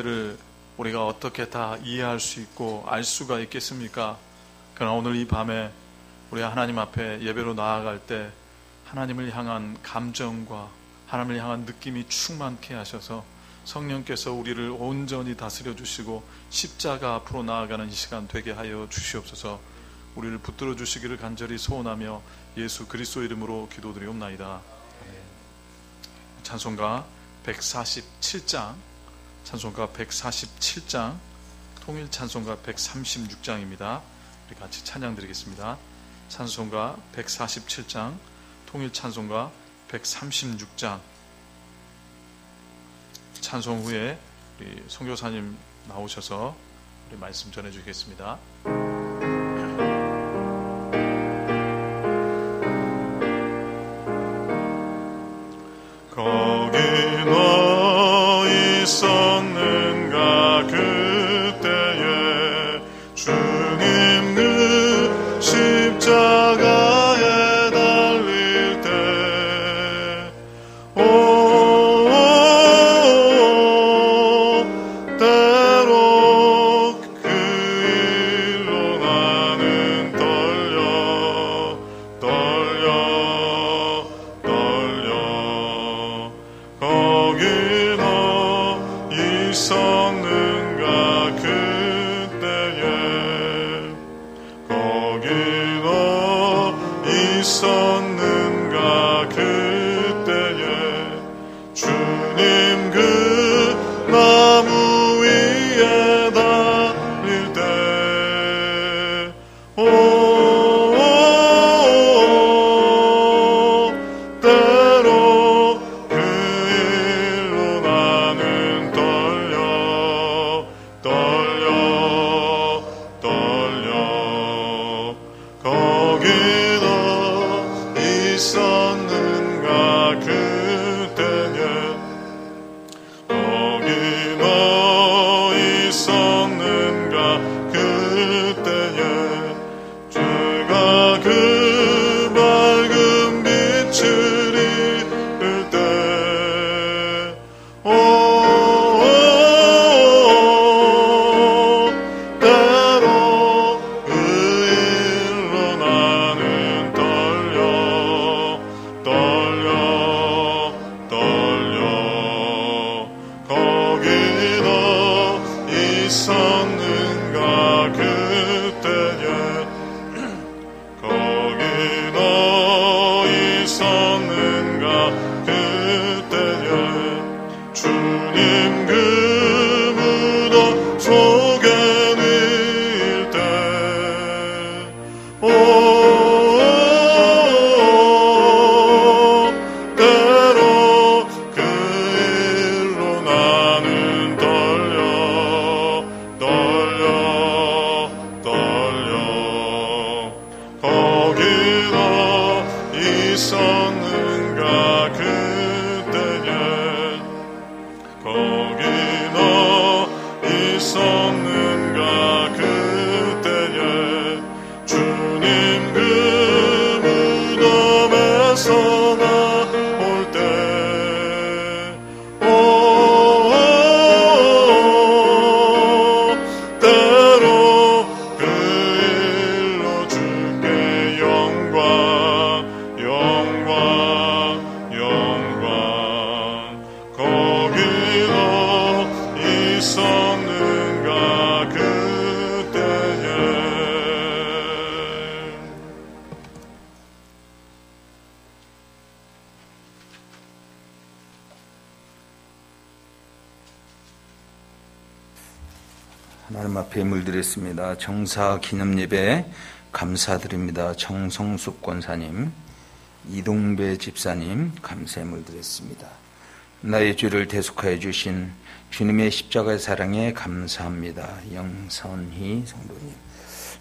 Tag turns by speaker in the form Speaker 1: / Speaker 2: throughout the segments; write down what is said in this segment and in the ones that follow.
Speaker 1: 를 우리가 어떻게 다 이해할 수 있고 알 수가 있겠습니까? 그러나 오늘 이 밤에 우리가 하나님 앞에 예배로 나아갈 때 하나님을 향한 감정과 하나님을 향한 느낌이 충만케 하셔서 성령께서 우리를 온전히 다스려 주시고 십자가 앞으로 나아가는 이 시간 되게 하여 주시옵소서. 우리를 붙들어 주시기를 간절히 소원하며 예수 그리스도 이름으로 기도드리옵나이다. 찬송가 147장, 찬송가 147장, 통일 찬송가 136장입니다. 우리 같이 찬양 드리겠습니다. 찬송가 147장, 통일 찬송가 136장. 찬송 후에 우리 선교사님 나오셔서 우리 말씀 전해 주시겠습니다.
Speaker 2: 거기 너 있었는가 그때에 주님 그 십자가에 달릴 때 때로 그 일로 나는 떨려 거기 너 있었는가 그때에 거기 너 있었는가 그때에 주님 그 나무 위에 달릴 때 때로 그 일로 나는 떨려 거기 너 있었는가 그때에 거기 너 있었는가 그때에 주가 그 밝은 빛을 입을 때 때로 그 일로 나는 떨려 거기 너 있었는가 그때에 거기 너 있었는가 그때에 주님 그 무덤 속에 누일 때 때로 그 일로 나는 떨려 거기 너 있었는가 그때에 거기 너 있었는가 그때에 주님 그 무덤에서 나올 때 때로 그 일로 주께 영광 거기 너 있었는가 그때에
Speaker 3: 하나님 앞에 물드렸습니다. 정사 기념예배 감사드립니다. 정성숙 권사님, 이동배 집사님 감사의 물드렸습니다. 나의 죄를 대속하여 주신 주님의 십자가의 사랑에 감사합니다. 영선희 성도님,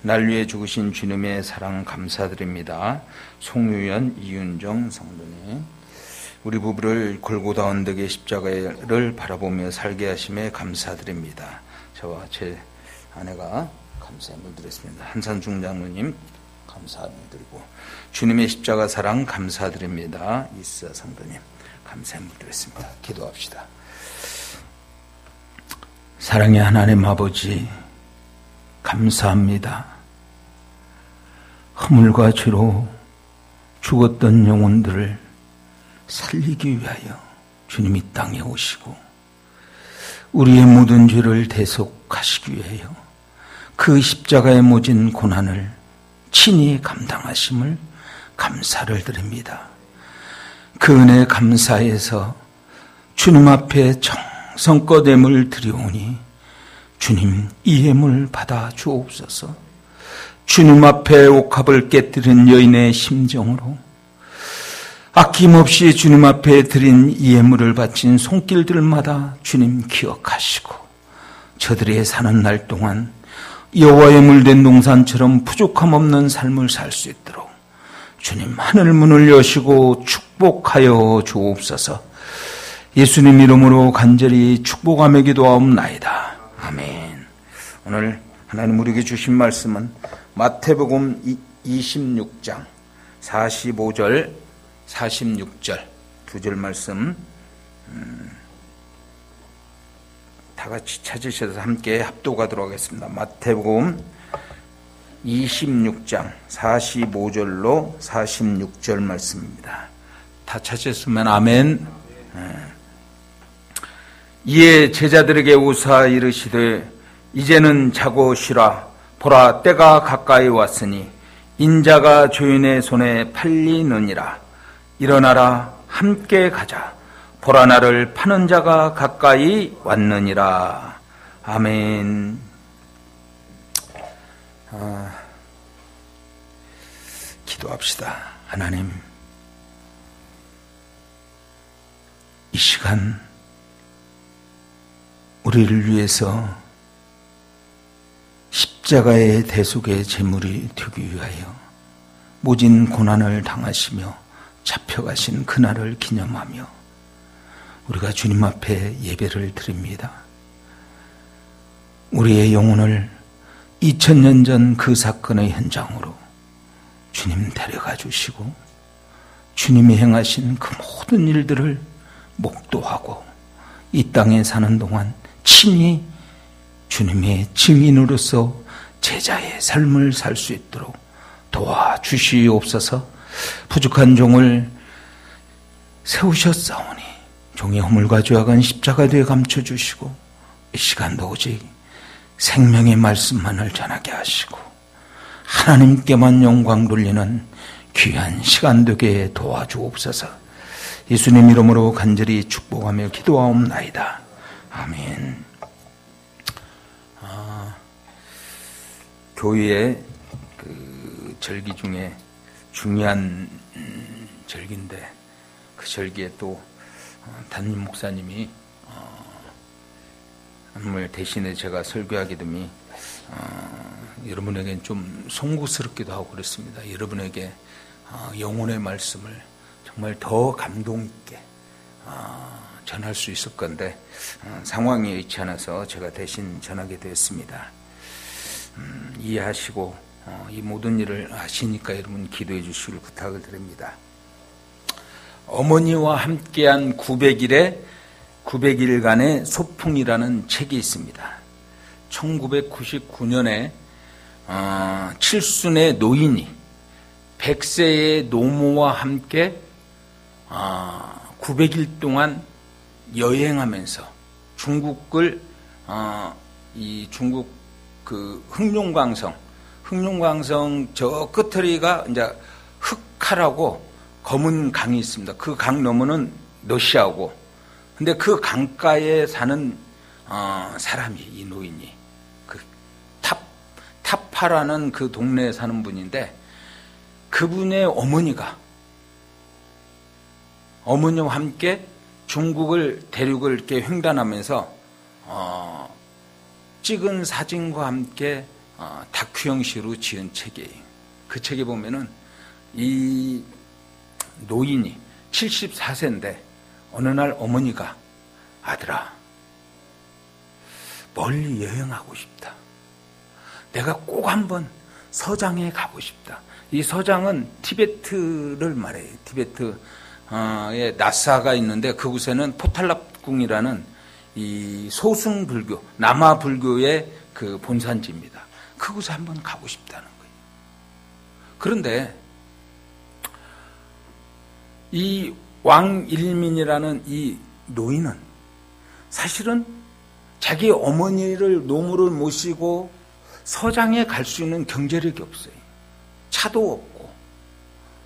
Speaker 3: 날 위해 죽으신 주님의 사랑 감사드립니다. 송유연, 이윤정 성도님, 우리 부부를 골고다 언덕의 십자가를 바라보며 살게 하심에 감사드립니다. 저와 제 아내가 감사의 물드렸습니다. 한산중 장로님 감사드리고, 주님의 십자가 사랑 감사드립니다. 이수자 성도님 감사의 물드렸습니다. 기도합시다. 사랑의 하나님 아버지, 감사합니다. 허물과 죄로 죽었던 영혼들을 살리기 위하여 주님이 땅에 오시고 우리의 모든 죄를 대속하시기 위하여 그 십자가에 모진 고난을 친히 감당하심을 감사를 드립니다. 그 은혜 감사해서 주님 앞에 정성껏 예물 드리오니 주님 이 예물 받아 주옵소서. 주님 앞에 옥합을 깨뜨린 여인의 심정으로 아낌없이 주님 앞에 드린 이 예물을 바친 손길들마다 주님 기억하시고 저들의 사는 날 동안 여호와의 물된 동산처럼 부족함 없는 삶을 살 수 있도록 주님 하늘 문을 여시고 축복하여 주옵소서. 예수님 이름으로 간절히 축복하며 기도하옵나이다. 아멘. 오늘 하나님 우리에게 주신 말씀은 마태복음 26장 45절 46절 두 절 말씀 다 같이 찾으셔서 함께 합독하도록 하겠습니다. 마태복음 26장 45절로 46절 말씀입니다. 다 찾으셨으면 아멘. 이에 제자들에게 오사 이르시되 이제는 자고 쉬라. 보라 때가 가까이 왔으니 인자가 죄인의 손에 팔리느니라. 일어나라 함께 가자. 보라 나를 파는 자가 가까이 왔느니라. 아멘. 기도합시다. 하나님, 이 시간 우리를 위해서 십자가의 대속의 제물이 되기 위하여 모진 고난을 당하시며 잡혀가신 그날을 기념하며 우리가 주님 앞에 예배를 드립니다. 우리의 영혼을 2000년 전 그 사건의 현장으로 주님 데려가 주시고 주님이 행하신 그 모든 일들을 목도하고 이 땅에 사는 동안 친히 주님의 증인으로서 제자의 삶을 살 수 있도록 도와주시옵소서. 부족한 종을 세우셨사오니 종의 허물과 죄악은 십자가 뒤에 감춰주시고 이 시간도 오직 생명의 말씀만을 전하게 하시고 하나님께만 영광 돌리는 귀한 시간 되게 도와주옵소서. 예수님 이름으로 간절히 축복하며 기도하옵나이다. 아멘. 교회의 그 절기 중에 중요한 절기인데 그 절기에 또 담임 목사님이 오늘 대신에 제가 설교하게 됨이 여러분에겐 좀 송구스럽기도 하고 그렇습니다. 여러분에게 영혼의 말씀을 정말 더 감동 있게 전할 수 있을 건데 상황이 여의치 않아서 제가 대신 전하게 되었습니다. 이해하시고 이 모든 일을 하시니까 여러분 기도해 주시길 부탁을 드립니다. 어머니와 함께한 900일간의 소풍이라는 책이 있습니다. 1999년에 칠순의 노인이 100세의 노모와 함께 900일 동안 여행하면서 중국을 이 중국 그 흑룡강성 저 끝터리가 이제 흑하라고 검은 강이 있습니다. 그 강 너머는 러시아고, 근데 그 강가에 사는 사람이 이 노인이 그 타파라는 그 동네에 사는 분인데 그분의 어머니와 함께 중국을 대륙을 이렇게 횡단하면서 찍은 사진과 함께 다큐 형식으로 지은 책이에요. 그 책에 보면은 이 노인이 74세인데 어느 날 어머니가 아들아 멀리 여행하고 싶다. 내가 꼭 한번 서장에 가고 싶다. 이 서장은 티베트를 말해요. 티베트에 나사가 있는데 그곳에는 포탈랍궁이라는 이 소승불교, 남아불교의 그 본산지입니다. 그곳에 한번 가고 싶다는 거예요. 그런데 이 왕일민이라는 이 노인은 사실은 자기 어머니를 노무를 모시고 서장에 갈 수 있는 경제력이 없어요. 차도 없고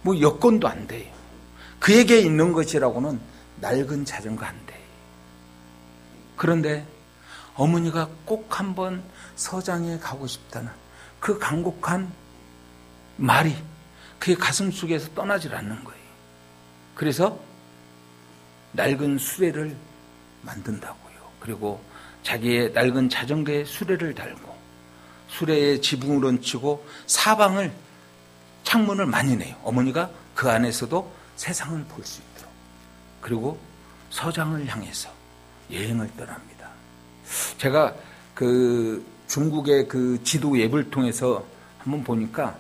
Speaker 3: 뭐 여건도 안 돼요. 그에게 있는 것이라고는 낡은 자전거 한 대. 그런데 어머니가 꼭 한번 서장에 가고 싶다는 그 간곡한 말이 그의 가슴 속에서 떠나질 않는 거예요. 그래서 낡은 수레를 만든다고요. 그리고 자기의 낡은 자전거에 수레를 달고 수레에 지붕을 얹히고 사방을 창문을 많이 내요. 어머니가 그 안에서도 세상을 볼 수 있도록. 그리고 서장을 향해서 여행을 떠납니다. 제가 그 중국의 그 지도 앱을 통해서 한번 보니까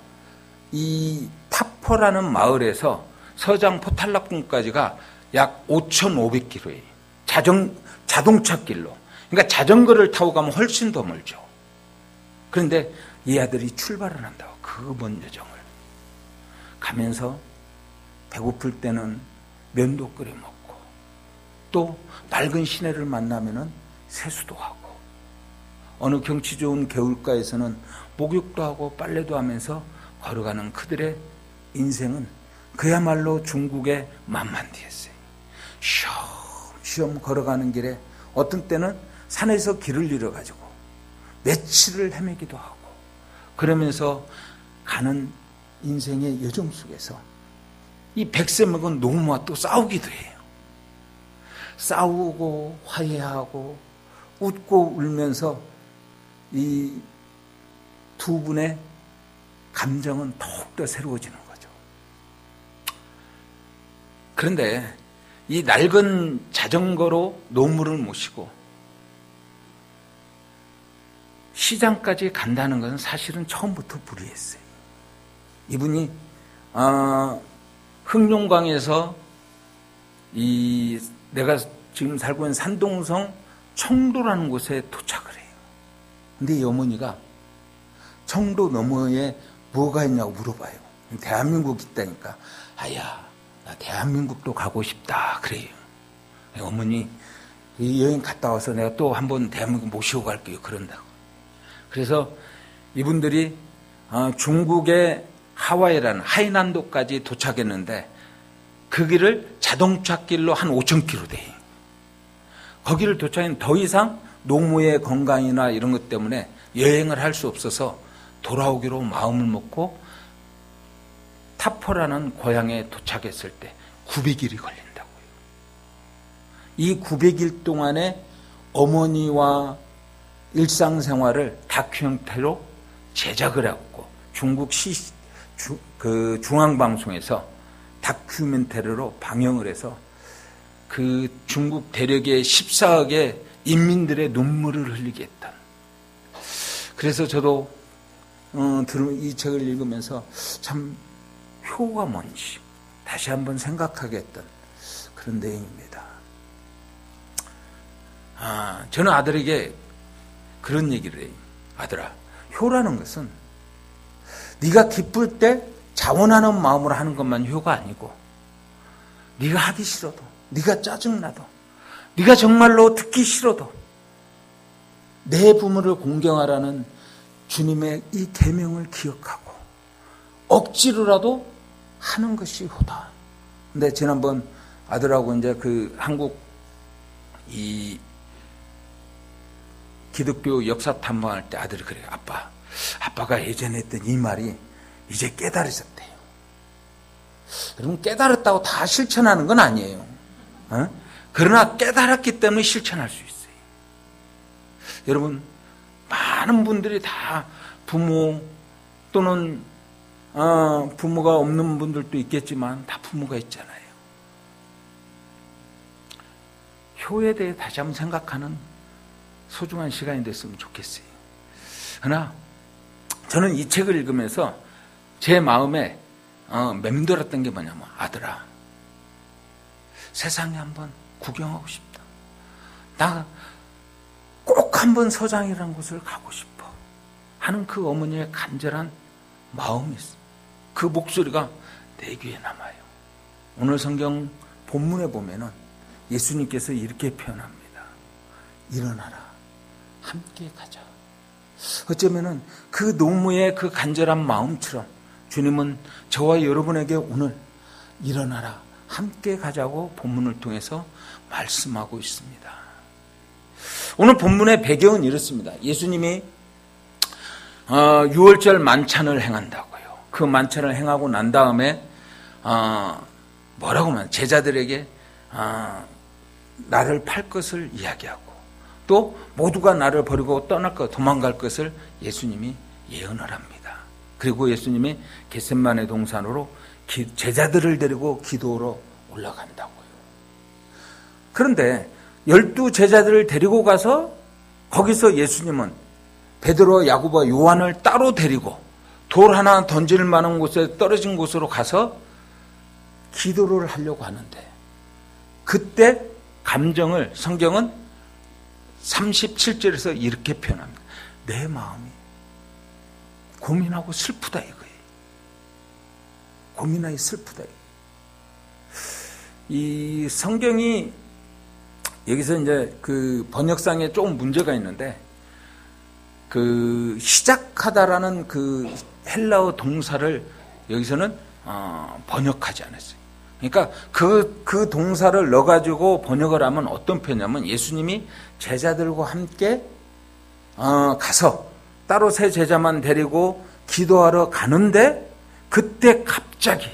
Speaker 3: 이 타퍼라는 마을에서 서장 포탈락궁까지가 약 5,500km예요. 자동차 길로. 그러니까 자전거를 타고 가면 훨씬 더 멀죠. 그런데 이 아들이 출발을 한다고. 그 먼 여정을. 가면서 배고플 때는 면도 끓여 먹고 또 맑은 시내를 만나면은 세수도 하고 어느 경치 좋은 개울가에서는 목욕도 하고 빨래도 하면서 걸어가는 그들의 인생은 그야말로 중국의 만만디였어요. 쉬엄쉬엄 걸어가는 길에 어떤 때는 산에서 길을 잃어가지고 며칠을 헤매기도 하고 그러면서 가는 인생의 여정 속에서 이 100세 먹은 노무와 또 싸우기도 해요. 싸우고 화해하고 웃고 울면서 이 두 분의 감정은 더욱더 새로워지는 거죠. 그런데 이 낡은 자전거로 노무를 모시고 시장까지 간다는 것은 사실은 처음부터 불의했어요. 이분이 흑룡강에서 이 내가 지금 살고 있는 산동성 청도라는 곳에 도착을 해요. 근데 이 어머니가 청도 너머에 뭐가 있냐고 물어봐요. 대한민국 있다니까. 아야, 나 대한민국도 가고 싶다. 그래요. 어머니 이 여행 갔다 와서 내가 또 한번 대한민국 모시고 갈게요. 그런다고. 그래서 이분들이 중국의 하와이라는 하이난도까지 도착했는데 그 길을 자동차 길로 한 5,000km 돼요. 거기를 도착하면 더 이상 노무의 건강이나 이런 것 때문에 여행을 할 수 없어서 돌아오기로 마음을 먹고 타퍼라는 고향에 도착했을 때 900일이 걸린다고요. 이 900일 동안에 어머니와 일상생활을 다큐 형태로 제작을 하고 중국 중앙방송에서 다큐멘터리로 방영을 해서 그 중국 대륙의 14억의 인민들의 눈물을 흘리게 했던. 그래서 저도 이 책을 읽으면서 참 효가 뭔지 다시 한번 생각하게 했던 그런 내용입니다. 저는 아들에게 그런 얘기를 해요. 아들아, 효라는 것은 네가 기쁠 때 자원하는 마음으로 하는 것만 효가 아니고 네가 하기 싫어도 네가 짜증나도 네가 정말로 듣기 싫어도 내 부모를 공경하라는 주님의 이 계명을 기억하고 억지로라도 하는 것이 효다. 근데 지난번 아들하고 이제 그 한국 이 기독교 역사 탐방할 때 아들이 그래요. 아빠가 예전에 했던 이 말이 이제 깨달으셨대요. 여러분, 깨달았다고 다 실천하는 건 아니에요. 그러나 깨달았기 때문에 실천할 수 있어요. 여러분, 많은 분들이 다 부모 또는 부모가 없는 분들도 있겠지만 다 부모가 있잖아요. 효에 대해 다시 한번 생각하는 소중한 시간이 됐으면 좋겠어요. 그러나 저는 이 책을 읽으면서 제 마음에 맴돌았던 게 뭐냐면, 아들아, 세상에 한번 구경하고 싶다. 나 한번 서장이라는 곳을 가고 싶어 하는 그 어머니의 간절한 마음이 있어요. 그 목소리가 내 귀에 남아요. 오늘 성경 본문에 보면은 예수님께서 이렇게 표현합니다. 일어나라, 함께 가자. 어쩌면은 그 노무의 그 간절한 마음처럼 주님은 저와 여러분에게 오늘 일어나라, 함께 가자고 본문을 통해서 말씀하고 있습니다. 오늘 본문의 배경은 이렇습니다. 예수님이 6월절 만찬을 행한다고요. 그 만찬을 행하고 난 다음에 뭐라고 하면 제자들에게 나를 팔 것을 이야기하고 또 모두가 나를 버리고 떠날 것, 도망갈 것을 예수님이 예언을 합니다. 그리고 예수님이 겟셋마네 동산으로 제자들을 데리고 기도로 올라간다고요. 그런데 12 제자들을 데리고 가서 거기서 예수님은 베드로, 야고보와 요한을 따로 데리고 돌 하나 던질 만한 곳에 떨어진 곳으로 가서 기도를 하려고 하는데 그때 감정을 성경은 37절에서 이렇게 표현합니다. 내 마음이 고민하고 슬프다 이거예요. 고민하기 슬프다. 이 성경이 여기서 이제 그 번역상에 조금 문제가 있는데 그 시작하다라는 그 헬라어 동사를 여기서는 번역하지 않았어요. 그러니까 그 동사를 넣어가지고 번역을 하면 어떤 표현이냐면 예수님이 제자들과 함께 가서 따로 세 제자만 데리고 기도하러 가는데 그때 갑자기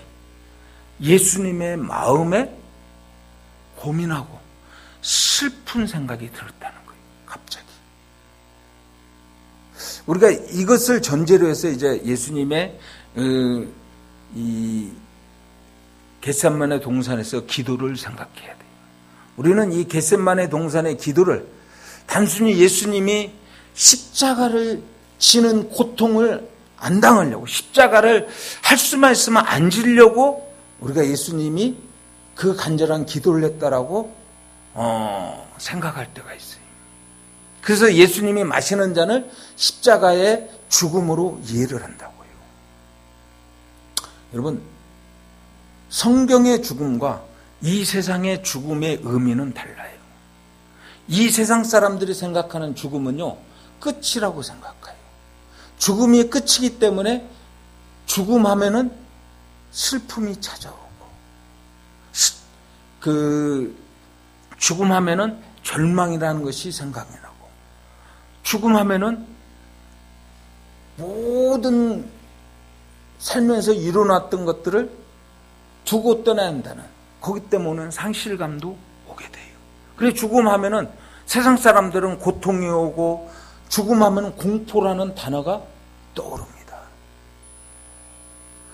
Speaker 3: 예수님의 마음에 고민하고 슬픈 생각이 들었다는 거예요. 갑자기. 우리가 이것을 전제로 해서 이제 예수님의 이 겟셋마네 동산에서 기도를 생각해야 돼요. 우리는 이 겟셋마네 동산의 기도를 단순히 예수님이 십자가를 지는 고통을 안 당하려고 십자가를 할 수만 있으면 안 지려고 우리가 예수님이 그 간절한 기도를 했다라고 생각할 때가 있어요. 그래서 예수님이 마시는 잔을 십자가의 죽음으로 이해를 한다고요. 여러분, 성경의 죽음과 이 세상의 죽음의 의미는 달라요. 이 세상 사람들이 생각하는 죽음은요, 끝이라고 생각해요. 죽음이 끝이기 때문에 죽음하면은 슬픔이 찾아오고, 죽음하면은 절망이라는 것이 생각이 나고, 죽음하면은 모든 살면서 이뤄놨던 것들을 두고 떠나야 한다는 거기 때문에 오는 상실감도 오게 돼요. 그래서 죽음하면은 세상 사람들은 고통이 오고 죽음하면 공포라는 단어가 떠오릅니다.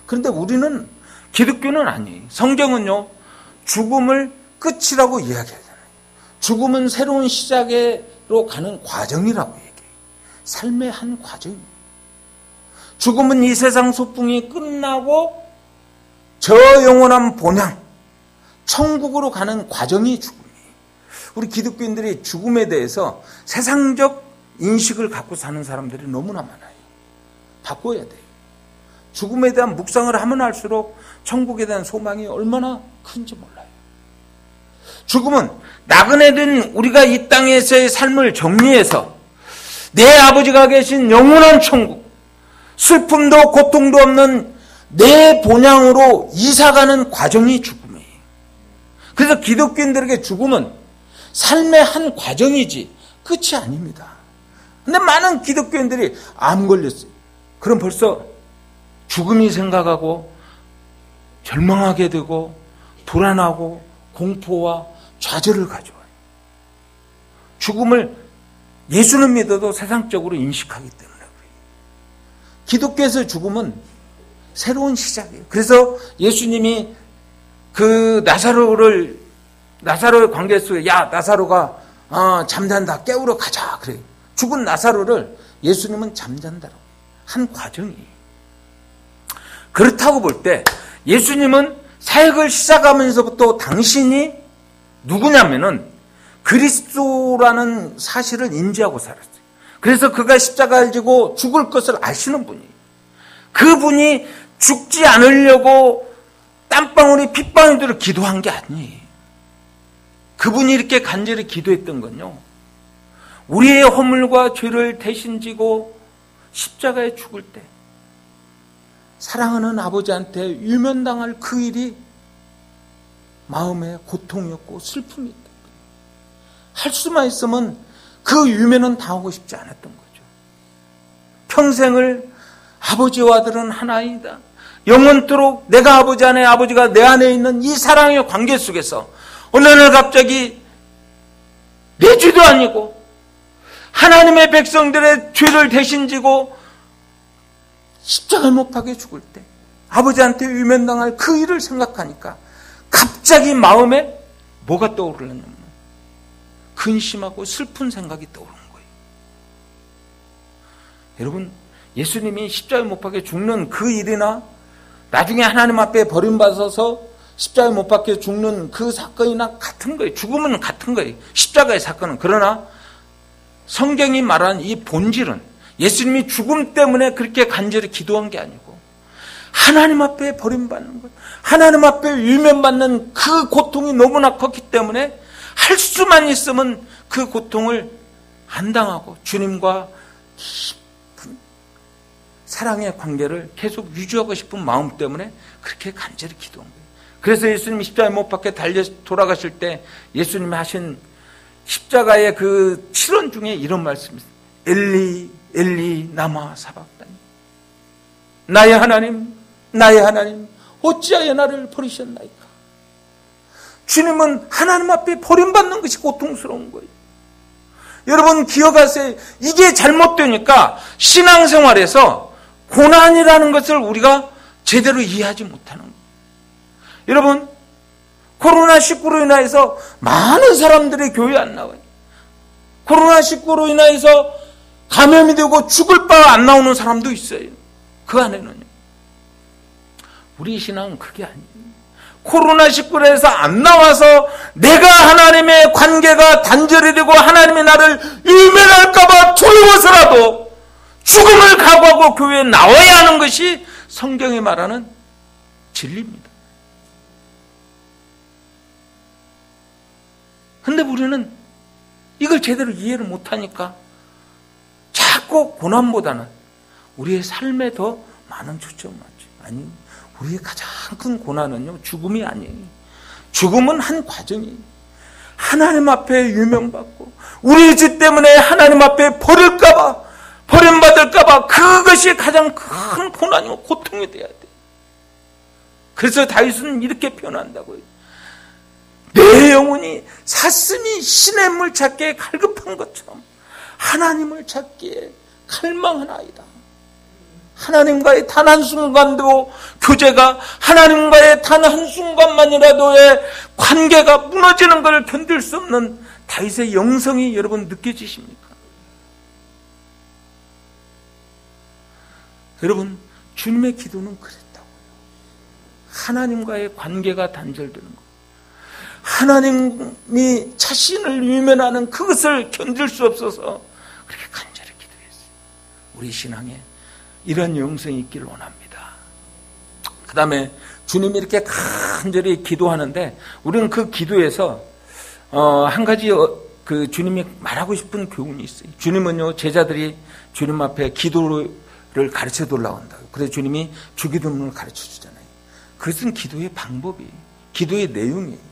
Speaker 3: 그런데 우리는 기독교는 아니에요. 성경은요, 죽음을 끝이라고 이야기하잖아요. 죽음은 새로운 시작으로 가는 과정이라고 얘기해요. 삶의 한 과정입니다. 죽음은 이 세상 소풍이 끝나고 저 영원한 본향, 천국으로 가는 과정이 죽음이에요. 우리 기독교인들이 죽음에 대해서 세상적 인식을 갖고 사는 사람들이 너무나 많아요. 바꿔야 돼요. 죽음에 대한 묵상을 하면 할수록 천국에 대한 소망이 얼마나 큰지 몰라요. 죽음은 나그네 된 우리가 이 땅에서의 삶을 정리해서 내 아버지가 계신 영원한 천국, 슬픔도 고통도 없는 내 본향으로 이사가는 과정이 죽음이에요. 그래서 기독교인들에게 죽음은 삶의 한 과정이지 끝이 아닙니다. 근데 많은 기독교인들이 암 걸렸어요. 그럼 벌써 죽음이 생각하고 절망하게 되고 불안하고 공포와 좌절을 가져와요. 죽음을 예수는 믿어도 세상적으로 인식하기 때문에 그래요. 기독교에서 죽음은 새로운 시작이에요. 그래서 예수님이 그 나사로의 관계 속에 야 나사로가 잠잔다 깨우러 가자 그래요. 죽은 나사로를 예수님은 잠잔다라고 한 과정이에요. 그렇다고 볼 때 예수님은 사역을 시작하면서부터 당신이 누구냐면은 그리스도라는 사실을 인지하고 살았어요. 그래서 그가 십자가를 지고 죽을 것을 아시는 분이에요. 그분이 죽지 않으려고 땀방울이 핏방울들을 기도한 게 아니에요. 그분이 이렇게 간절히 기도했던 건요, 우리의 허물과 죄를 대신 지고 십자가에 죽을 때 사랑하는 아버지한테 유면당할 그 일이 마음의 고통이었고 슬픔이었던 거예요. 할 수만 있으면 그 유면은 당하고 싶지 않았던 거죠. 평생을 아버지와 아들은 하나이다, 영원토록 내가 아버지 안에 아버지가 내 안에 있는 이 사랑의 관계 속에서 어느 날 갑자기 내 죄도 아니고 하나님의 백성들의 죄를 대신 지고 십자가에 못 박혀 죽을 때 아버지한테 유면당할 그 일을 생각하니까 갑자기 마음에 뭐가 떠오르냐면 근심하고 슬픈 생각이 떠오르는 거예요. 여러분, 예수님이 십자가에 못 박혀 죽는 그 일이나 나중에 하나님 앞에 버림받아서 십자가에 못 박혀 죽는 그 사건이나 같은 거예요. 죽음은 같은 거예요. 십자가의 사건은. 그러나 성경이 말하는 이 본질은 예수님이 죽음 때문에 그렇게 간절히 기도한 게 아니고 하나님 앞에 버림받는 것, 하나님 앞에 유면받는 그 고통이 너무나 컸기 때문에 할 수만 있으면 그 고통을 안 당하고 주님과 깊은 사랑의 관계를 계속 유지하고 싶은 마음 때문에 그렇게 간절히 기도한 거예요. 그래서 예수님이 십자가에 못 박혀 달려 돌아가실 때 예수님이 하신 십자가의 그 실언 중에 이런 말씀이 있어요. 엘리 엘리 나마 사박다니, 나의 하나님 나의 하나님 어찌하여 나를 버리셨나이까. 주님은 하나님 앞에 버림받는 것이 고통스러운 거예요. 여러분 기억하세요. 이게 잘못되니까 신앙생활에서 고난이라는 것을 우리가 제대로 이해하지 못하는 거예요. 여러분, 코로나19로 인해서 많은 사람들이 교회 안 나와요. 코로나19로 인해서 감염이 되고 죽을 바 안 나오는 사람도 있어요. 그 안에는요. 우리 신앙은 그게 아니에요. 코로나19로 해서 안 나와서 내가 하나님의 관계가 단절이 되고 하나님이 나를 유면할까봐 두려워서라도 죽음을 각오하고 교회에 나와야 하는 것이 성경이 말하는 진리입니다. 근데 우리는 이걸 제대로 이해를 못하니까 자꾸 고난보다는 우리의 삶에 더 많은 초점을 맞죠. 아니, 우리의 가장 큰 고난은요, 죽음이 아니에요. 죽음은 한 과정이에요. 하나님 앞에 유명받고 우리 죄 때문에 하나님 앞에 버림받을까봐 그것이 가장 큰 고난이고 고통이 돼야 돼요. 그래서 다윗은 이렇게 표현한다고요. 내 영혼이 사슴이 시냇물 찾기에 갈급한 것처럼 하나님을 찾기에 갈망하나이다. 하나님과의 단 한순간도 교제가, 하나님과의 단 한순간만이라도의 관계가 무너지는 것을 견딜 수 없는 다윗의 영성이 여러분 느껴지십니까? 여러분, 주님의 기도는 그랬다고요. 하나님과의 관계가 단절되는 것, 하나님이 자신을 유면하는 그것을 견딜 수 없어서 그렇게 간절히 기도했어요. 우리 신앙에 이런 영성이 있기를 원합니다. 그 다음에 주님이 이렇게 간절히 기도하는데 우리는 그 기도에서 한 가지 그 주님이 말하고 싶은 교훈이 있어요. 주님은요, 제자들이 주님 앞에 기도를 가르쳐 달라고 한다고. 그래서 주님이 주기도문을 가르쳐 주잖아요. 그것은 기도의 방법이에요. 기도의 내용이에요.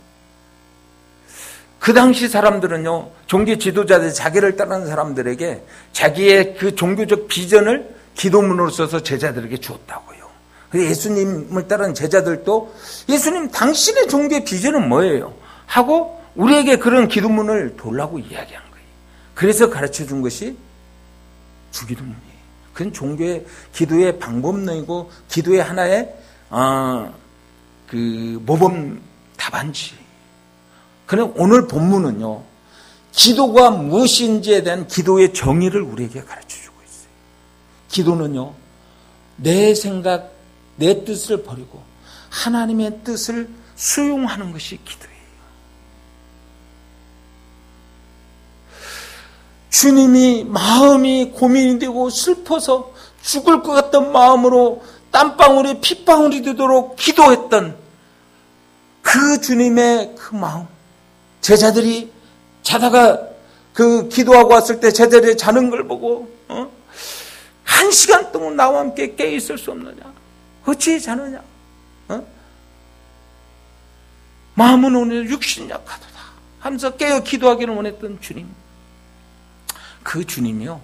Speaker 3: 그 당시 사람들은요, 종교 지도자들, 자기를 따르는 사람들에게 자기의 그 종교적 비전을 기도문으로 써서 제자들에게 주었다고요. 그래서 예수님을 따르는 제자들도 예수님 당신의 종교의 비전은 뭐예요? 하고 우리에게 그런 기도문을 돌라고 이야기한 거예요. 그래서 가르쳐 준 것이 주기도문이에요. 그건 종교의 기도의 방법론이고 기도의 하나의 그 모범 답안지. 그런데 오늘 본문은요, 기도가 무엇인지에 대한 기도의 정의를 우리에게 가르쳐주고 있어요. 기도는요, 내 생각, 내 뜻을 버리고 하나님의 뜻을 수용하는 것이 기도예요. 주님이 마음이 고민이 되고 슬퍼서 죽을 것 같던 마음으로 땀방울이 핏방울이 되도록 기도했던 그 주님의 그 마음, 제자들이 자다가 그 기도하고 왔을 때 제자들이 자는 걸 보고 1시간 동안 나와 함께 깨어 있을 수 없느냐, 어찌 자느냐, 마음은 오늘 육신 약하도다 하면서 깨어 기도하기를 원했던 주님, 그 주님이요,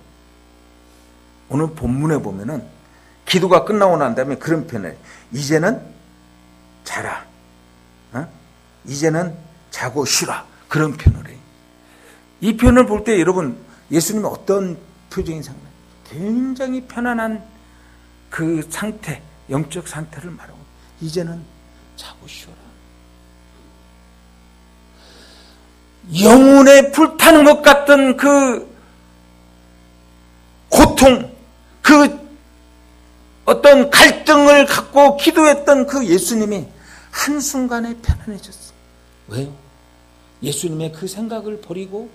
Speaker 3: 오늘 본문에 보면은 기도가 끝나고 난 다음에 그런 표현을, 이제는 자라, 이제는 자고 쉬라, 그런 표현을 해요. 이 표현을 볼 때 여러분, 예수님이 어떤 표정이 생각나요? 굉장히 편안한 그 상태, 영적 상태를 말하고, 이제는 자고 쉬어라. 영혼에 불타는 것 같던 그 고통, 그 어떤 갈등을 갖고 기도했던 그 예수님이 한순간에 편안해졌어요. 왜요? 예수님의 그 생각을 버리고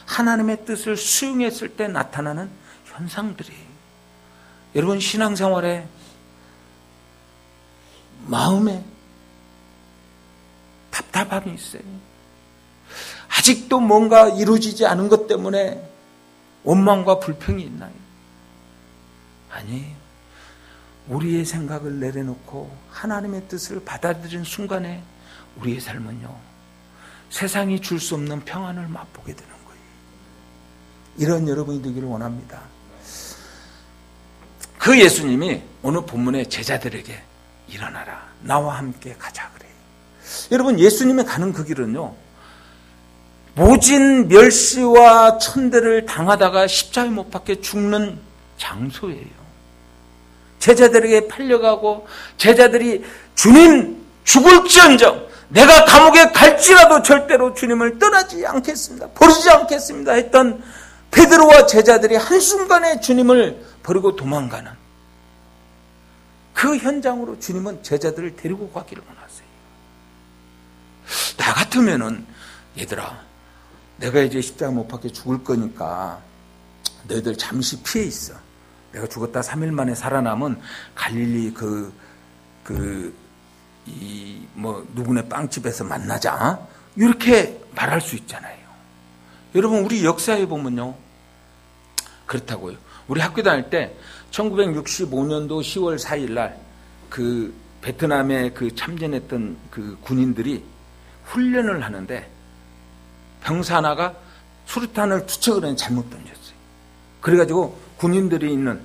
Speaker 3: 하나님의 뜻을 수용했을 때 나타나는 현상들이에요. 여러분, 신앙생활에 마음에 답답함이 있어요. 아직도 뭔가 이루어지지 않은 것 때문에 원망과 불평이 있나요? 아니에요. 우리의 생각을 내려놓고 하나님의 뜻을 받아들이는 순간에 우리의 삶은요, 세상이 줄 수 없는 평안을 맛보게 되는 거예요. 이런 여러분이 되기를 원합니다. 그 예수님이 오늘 본문의 제자들에게 일어나라, 나와 함께 가자 그래요. 여러분, 예수님이 가는 그 길은요, 모진 멸시와 천대를 당하다가 십자가에 못 박혀 죽는 장소예요. 제자들에게 팔려가고 제자들이 주님 죽을지언정 내가 감옥에 갈지라도 절대로 주님을 떠나지 않겠습니다, 버리지 않겠습니다 했던 베드로와 제자들이 한순간에 주님을 버리고 도망가는 그 현장으로 주님은 제자들을 데리고 가기를 원하세요. 나 같으면은, 얘들아, 내가 이제 십자가 못 박혀 죽을 거니까 너희들 잠시 피해 있어. 내가 죽었다 3일 만에 살아남은 갈릴리 누구네 빵집에서 만나자, 이렇게 말할 수 있잖아요. 여러분, 우리 역사에 보면요, 그렇다고요. 우리 학교 다닐 때 1965년도 10월 4일 날 그 베트남에 그 참전했던 그 군인들이 훈련을 하는데 병사 하나가 수류탄을 투척을 했는데 잘못 던졌어요. 그래가지고 군인들이 있는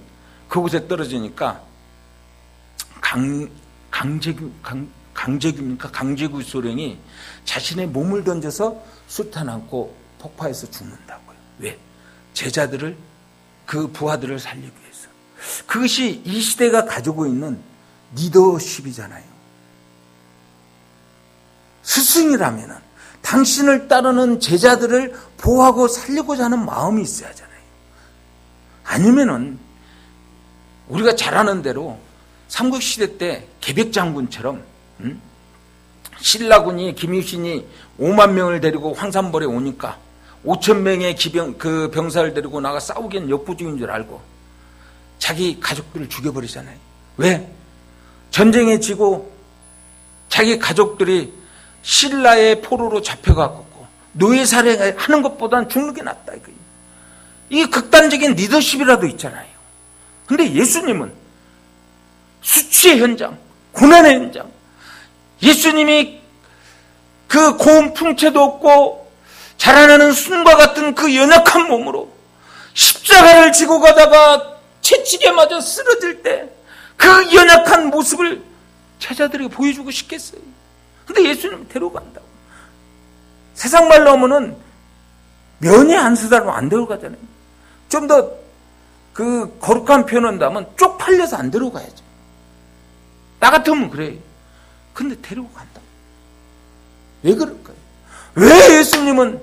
Speaker 3: 그곳에 떨어지니까 강제구 소령이 자신의 몸을 던져서 수류탄 안고 폭파해서 죽는다고요. 왜? 제자들을, 그 부하들을 살리기 위해서. 그것이 이 시대가 가지고 있는 리더십이잖아요. 스승이라면은 당신을 따르는 제자들을 보호하고 살리고자 하는 마음이 있어야 하잖아요. 아니면은 우리가 잘 아는 대로 삼국시대 때 계백장군처럼 신라군이, 김유신이 5만 명을 데리고 황산벌에 오니까 5천 명의 그 병사를 데리고 나가 싸우기엔 역부족인 줄 알고 자기 가족들을 죽여버리잖아요. 왜? 전쟁에 지고 자기 가족들이 신라의 포로로 잡혀가고 노예살해하는 것보다는 죽는 게 낫다, 이거예요. 이게 극단적인 리더십이라도 있잖아요. 근데 예수님은 수치의 현장, 고난의 현장, 예수님이 그 고운 풍채도 없고 자라나는 순과 같은 그 연약한 몸으로 십자가를 지고 가다가 채찍에 맞아 쓰러질 때 그 연약한 모습을 제자들에게 보여주고 싶겠어요. 근데 예수님은 데려간다고. 세상 말로 하면은 면회 안 쓰다로 안 데려가잖아요. 좀 더 그 거룩한 표현한다면 쪽팔려서 안 데려가야죠. 나 같으면 그래요. 근데 데리고 간다. 왜 그럴까요? 왜 예수님은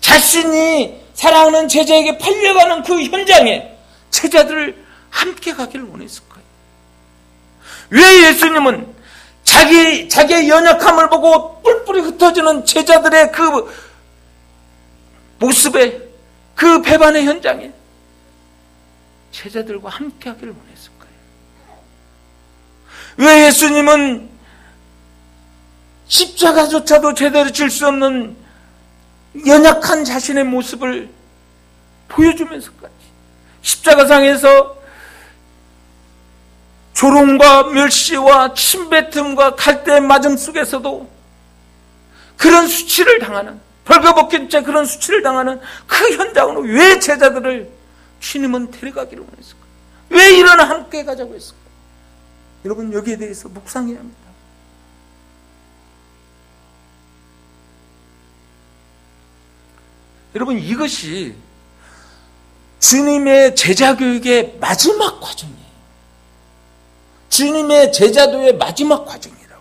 Speaker 3: 자신이 사랑하는 제자에게 팔려가는 그 현장에 제자들을 함께 가기를 원했을까요? 왜 예수님은 자기의 연약함을 보고 뿔뿔이 흩어지는 제자들의 그 모습에, 그 배반의 현장에 제자들과 함께 하기를 원했을까요? 왜 예수님은 십자가조차도 제대로 질 수 없는 연약한 자신의 모습을 보여주면서까지 십자가상에서 조롱과 멸시와 침뱉음과 갈대의 맞음 속에서도 그런 수치를 당하는, 벌거벗긴 채 그런 수치를 당하는 그 현장으로 왜 제자들을 주님은 데려가기를 원했을까요? 왜 이런 함께 가자고 했을까요? 여러분, 여기에 대해서 묵상해야 합니다. 여러분, 이것이 주님의 제자교육의 마지막 과정이에요. 주님의 제자도의 마지막 과정이라고요.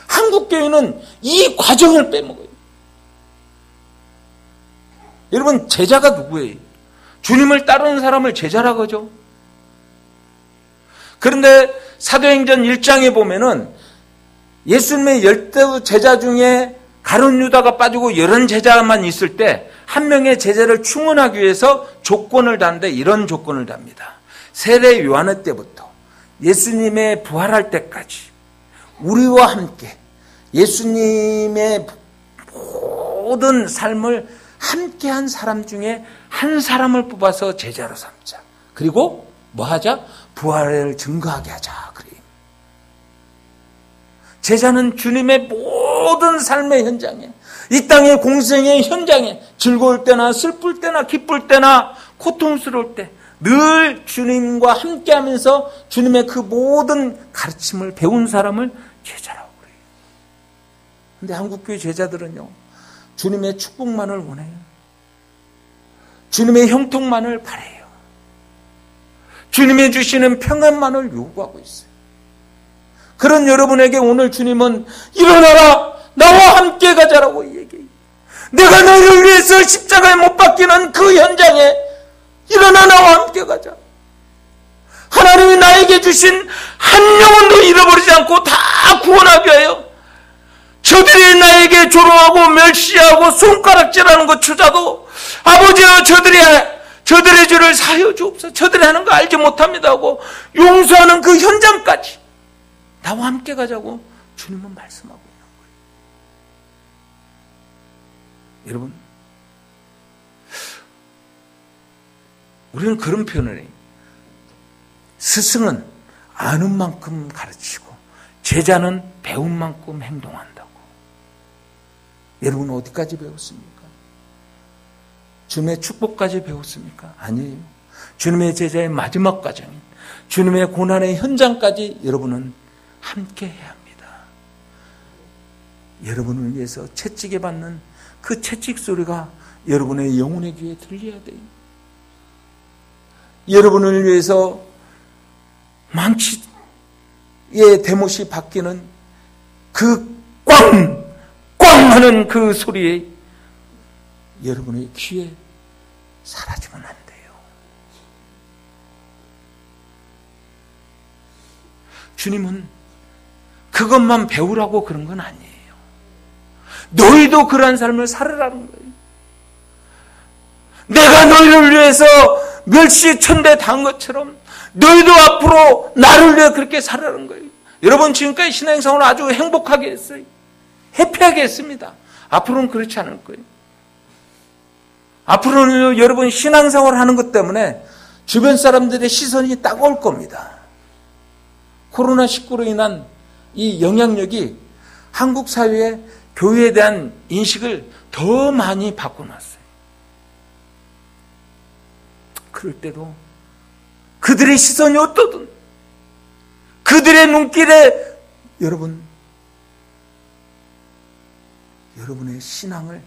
Speaker 3: 한국교회는 이 과정을 빼먹어요. 여러분, 제자가 누구예요? 주님을 따르는 사람을 제자라고 하죠. 그런데 사도행전 1장에 보면은 예수님의 12 제자 중에 가룟 유다가 빠지고 30 제자만 있을 때 한 명의 제자를 충원하기 위해서 조건을 다는데 이런 조건을 답니다. 세례 요한의 때부터 예수님의 부활할 때까지 우리와 함께 예수님의 모든 삶을 함께한 사람 중에 한 사람을 뽑아서 제자로 삼자. 그리고 뭐 하자? 부활을 증거하게 하자. 그래요. 제자는 주님의 모든 삶의 현장에, 이 땅의 공생의 현장에, 즐거울 때나 슬플 때나 기쁠 때나 고통스러울 때 늘 주님과 함께하면서 주님의 그 모든 가르침을 배운 사람을 제자라고 그래요. 그런데 한국교회 제자들은요, 주님의 축복만을 원해요. 주님의 형통만을 바라요. 주님이 주시는 평안만을 요구하고 있어요. 그런 여러분에게 오늘 주님은 일어나라, 나와 함께 가자라고 얘기해요. 내가 너를 위해서 십자가에 못 박히는 그 현장에 일어나 나와 함께 가자. 하나님이 나에게 주신 한 영혼도 잃어버리지 않고 다 구원하게 하여 저들이 나에게 조롱하고 멸시하고 손가락질하는 것조차도 아버지여 저들의 죄를 사하여 주옵소서. 저들이 하는 거 알지 못합니다 하고 용서하는 그 현장까지 나와 함께 가자고 주님은 말씀하고 있는 거예요. 여러분, 우리는 그런 표현을 해요. 스승은 아는 만큼 가르치고 제자는 배운 만큼 행동한다고. 여러분, 어디까지 배웠습니까? 주님의 축복까지 배웠습니까? 아니에요. 주님의 제자의 마지막 과정인 주님의 고난의 현장까지 여러분은 함께 해야 합니다. 여러분을 위해서 채찍에 받는 그 채찍 소리가 여러분의 영혼의 귀에 들려야 돼요. 여러분을 위해서 망치의 대못이 바뀌는 그 꽝! 꽝! 하는 그 소리에 여러분의 귀에 사라지면 안 돼요. 주님은 그것만 배우라고 그런 건 아니에요. 너희도 그러한 삶을 살으라는 거예요. 내가 너희를 위해서 멸시천대 당한 것처럼 너희도 앞으로 나를 위해 그렇게 살아라는 거예요. 여러분, 지금까지 신앙생활을 아주 행복하게 했어요. 해피하게 했습니다. 앞으로는 그렇지 않을 거예요. 앞으로는 여러분 신앙생활을 하는 것 때문에 주변 사람들의 시선이 따가울 겁니다. 코로나19로 인한 이 영향력이 한국 사회의 교회에 대한 인식을 더 많이 바꿔놨어요. 그럴 때도 그들의 시선이 어떠든 그들의 눈길에 여러분의 신앙을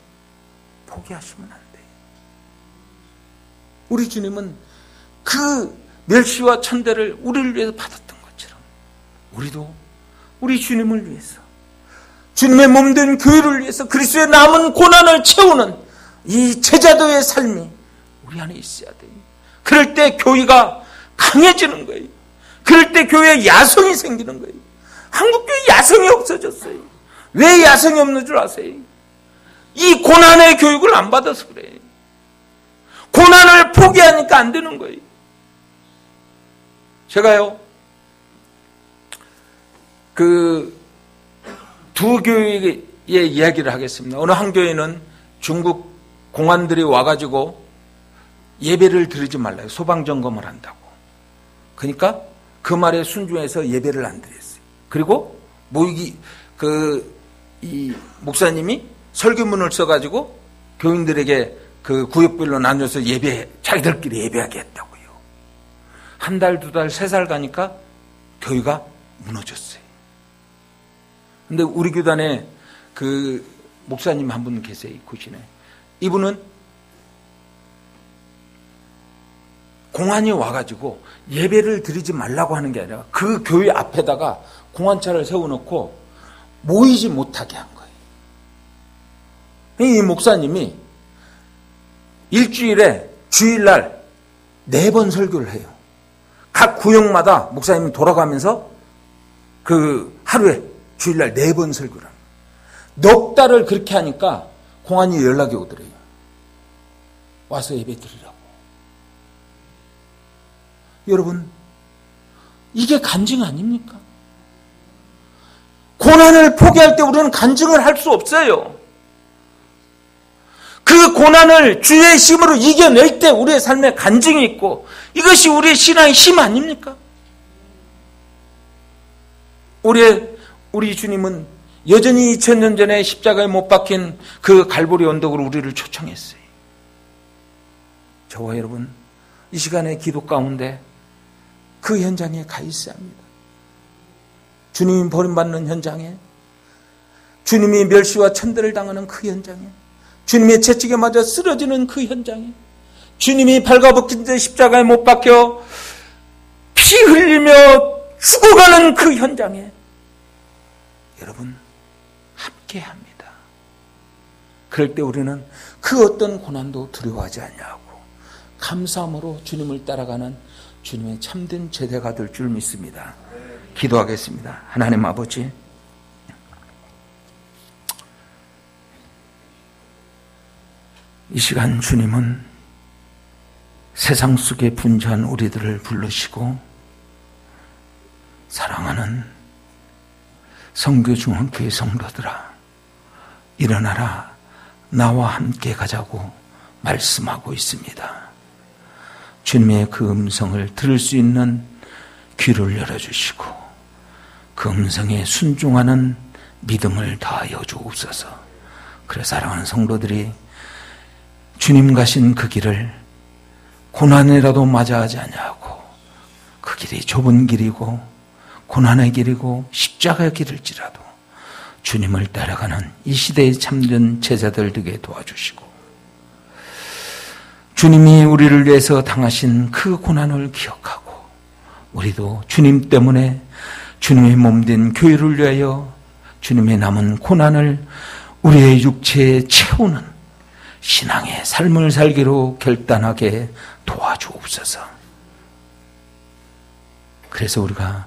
Speaker 3: 포기하시면 안 돼요. 우리 주님은 그 멸시와 천대를 우리를 위해서 받았던 것처럼 우리도 우리 주님을 위해서, 주님의 몸된 교회를 위해서 그리스도의 남은 고난을 채우는 이 제자도의 삶이 우리 안에 있어야 돼요. 그럴 때 교회가 강해지는 거예요. 그럴 때 교회에 야성이 생기는 거예요. 한국교회 야성이 없어졌어요. 왜 야성이 없는 줄 아세요? 이 고난의 교육을 안 받아서 그래. 고난을 포기하니까 안 되는 거예요. 제가요, 두 교회의 이야기를 하겠습니다. 어느 한 교회는 중국 공안들이 와가지고 예배를 드리지 말라요. 소방점검을 한다고. 그러니까 그 말에 순종해서 예배를 안 드렸어요. 그리고 이 목사님이 설교문을 써가지고 교인들에게 그 구역별로 나눠서 자기들끼리 예배하게 했다고요. 한 달, 두 달, 3살 가니까 교회가 무너졌어요. 근데 우리 교단에 그 목사님 한 분 계세요. 구신에. 이분은 공안이 와가지고 예배를 드리지 말라고 하는 게 아니라 그 교회 앞에다가 공안차를 세워놓고 모이지 못하게 한 거예요. 이 목사님이 일주일에 주일날 4번 설교를 해요. 각 구역마다 목사님이 돌아가면서 그 하루에 주일날 4번 설교를 합니다. 넉 달을 그렇게 하니까 공안이 연락이 오더래요. 와서 예배 드리라고. 여러분, 이게 간증 아닙니까? 고난을 포기할 때 우리는 간증을 할 수 없어요. 그 고난을 주의 힘으로 이겨낼 때 우리의 삶에 간증이 있고, 이것이 우리의 신앙의 힘 아닙니까? 우리 주님은 여전히 2000년 전에 십자가에 못 박힌 그 갈보리 언덕으로 우리를 초청했어요. 저와 여러분, 이 시간에 기도 가운데 그 현장에 가 있어야 합니다. 주님이 버림받는 현장에, 주님이 멸시와 천대를 당하는 그 현장에, 주님의 채찍에 맞아 쓰러지는 그 현장에, 주님이 발가벗긴 데 십자가에 못 박혀 피 흘리며 죽어가는 그 현장에 여러분 함께 합니다. 그럴 때 우리는 그 어떤 고난도 두려워하지 아니하고 감사함으로 주님을 따라가는 주님의 참된 제자가 될 줄 믿습니다. 기도하겠습니다. 하나님 아버지, 이 시간 주님은 세상 속에 분주한 우리들을 부르시고 사랑하는 성교중앙교회 성도들아, 일어나라, 나와 함께 가자고 말씀하고 있습니다. 주님의 그 음성을 들을 수 있는 귀를 열어주시고 그 음성에 순종하는 믿음을 다하여 주옵소서. 그래 사랑하는 성도들이 주님 가신 그 길을 고난이라도 맞이하지 아니하고 그 길이 좁은 길이고 고난의 길이고 십자가의 길일지라도 주님을 따라가는 이 시대의 참된 제자들 되게 도와주시고 주님이 우리를 위해서 당하신 그 고난을 기억하고 우리도 주님 때문에 주님의 몸된 교회를 위하여 주님의 남은 고난을 우리의 육체에 채우는 신앙의 삶을 살기로 결단하게 도와주옵소서. 그래서 우리가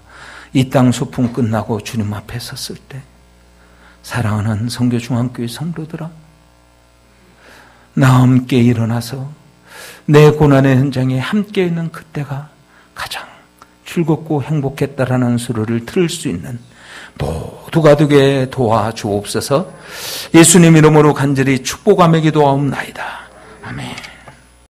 Speaker 3: 이 땅 소풍 끝나고 주님 앞에 섰을 때 사랑하는 성교중앙교회 성도들아, 나와 함께 일어나서 내 고난의 현장에 함께 있는 그때가 가장 즐겁고 행복했다라는 소리를 들을 수 있는 모두가 되게 도와주옵소서. 예수님 이름으로 간절히 축복하며 기도하옵나이다. 아멘.